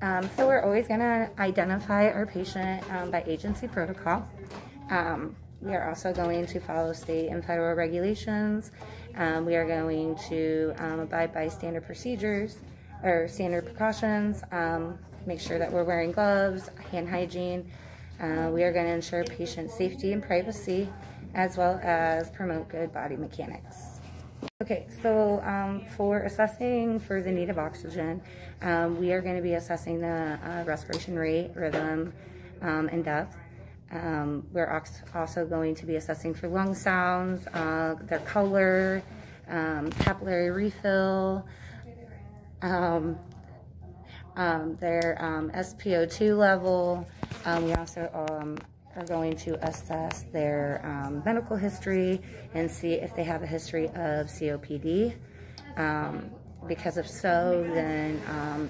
So we're always going to identify our patient by agency protocol. We are also going to follow state and federal regulations. We are going to abide by standard procedures or standard precautions, make sure that we're wearing gloves, hand hygiene. We are going to ensure patient safety and privacy, as well as promote good body mechanics. Okay, so for assessing for the need of oxygen, we are going to be assessing the respiration rate, rhythm, and depth. We're also going to be assessing for lung sounds, their color, capillary refill, their SpO2 level. We also are going to assess their medical history and see if they have a history of COPD. Because if so, then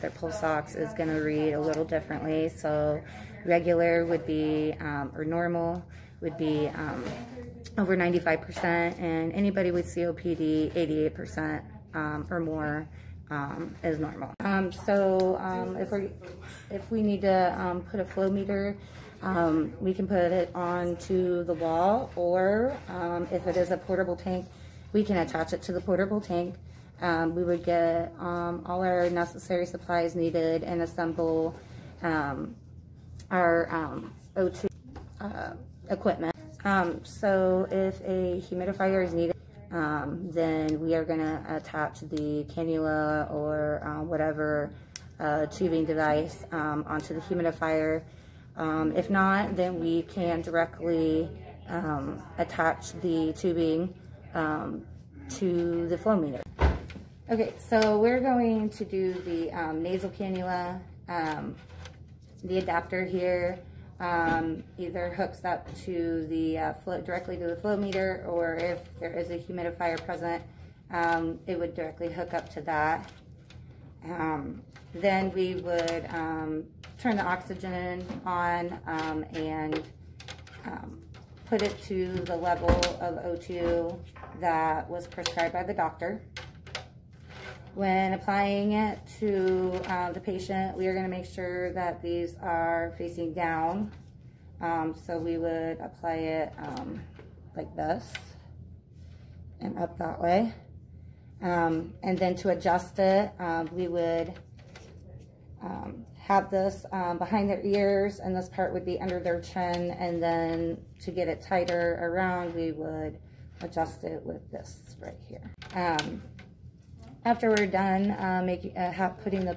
their pulse ox is going to read a little differently. So regular would be, or normal would be over 95%, and anybody with COPD, 88% or more is normal. If we need to put a flow meter, we can put it onto the wall, or if it is a portable tank, we can attach it to the portable tank. We would get all our necessary supplies needed and assemble our O2 equipment. So if a humidifier is needed, then we are going to attach the cannula or whatever tubing device onto the humidifier. If not, then we can directly attach the tubing to the flow meter. Okay, so we're going to do the nasal cannula. The adapter here either hooks up to the directly to the flow meter, or if there is a humidifier present, it would directly hook up to that. Then we would turn the oxygen on and put it to the level of O2 that was prescribed by the doctor. When applying it to the patient, we are going to make sure that these are facing down. So we would apply it like this and up that way. And then to adjust it, we would have this behind their ears, and this part would be under their chin, and then to get it tighter around, we would adjust it with this right here. After we're done putting the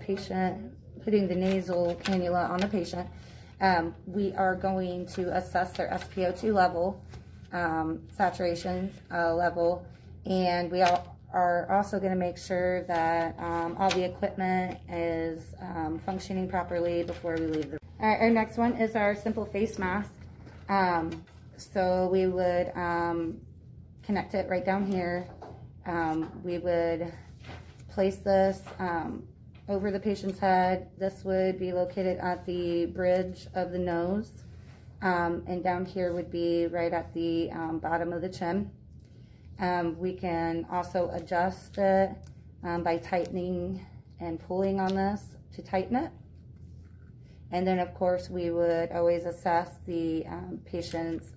nasal cannula on the patient, we are going to assess their SpO2 level, saturation level, and we are also going to make sure that all the equipment is functioning properly before we leave the room. All right, our next one is our simple face mask. So we would connect it right down here. We would place this over the patient's head. This would be located at the bridge of the nose, and down here would be right at the bottom of the chin. We can also adjust it by tightening and pulling on this to tighten it. And then of course we would always assess the patient's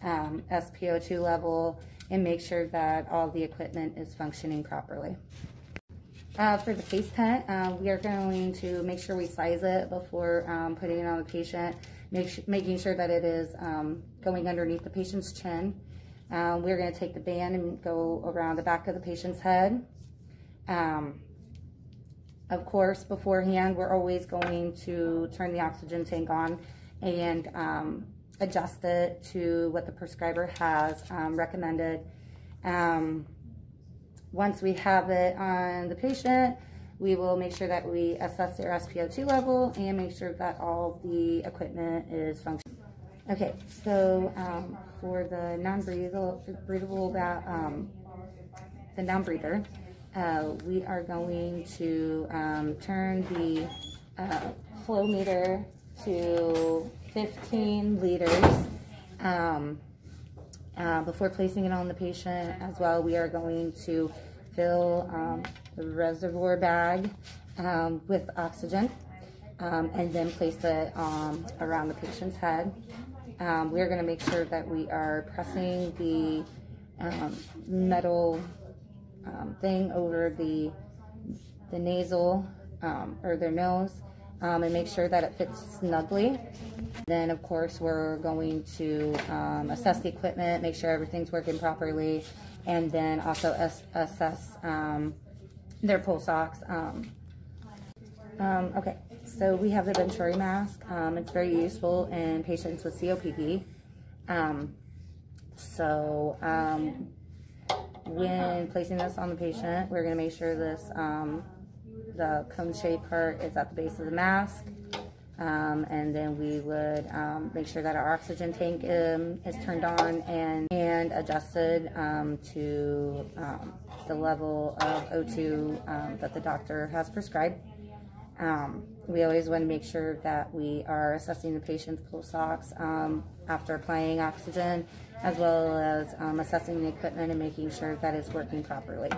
SpO2 level and make sure that all the equipment is functioning properly. For the face tent, we are going to make sure we size it before putting it on the patient, making sure that it is going underneath the patient's chin. We're going to take the band and go around the back of the patient's head. Of course, beforehand, we're always going to turn the oxygen tank on and adjust it to what the prescriber has recommended. Once we have it on the patient, we will make sure that we assess their SpO2 level and make sure that all the equipment is functioning. Okay, so for the non-breathable, the non-breather, we are going to turn the flow meter to 15 liters. Before placing it on the patient as well, we are going to fill the reservoir bag with oxygen. and then place it around the patient's head. We're going to make sure that we are pressing the metal thing over the nasal or their nose, and make sure that it fits snugly. Then of course we're going to assess the equipment, make sure everything's working properly, and then also assess their pulse ox. Okay, so we have the Venturi mask. It's very useful in patients with COPD. When placing this on the patient, we're going to make sure this the cone-shaped part is at the base of the mask, and then we would make sure that our oxygen tank is turned on and adjusted to the level of O2 that the doctor has prescribed. We always want to make sure that we are assessing the patient's pulse ox after applying oxygen, as well as assessing the equipment and making sure that it's working properly.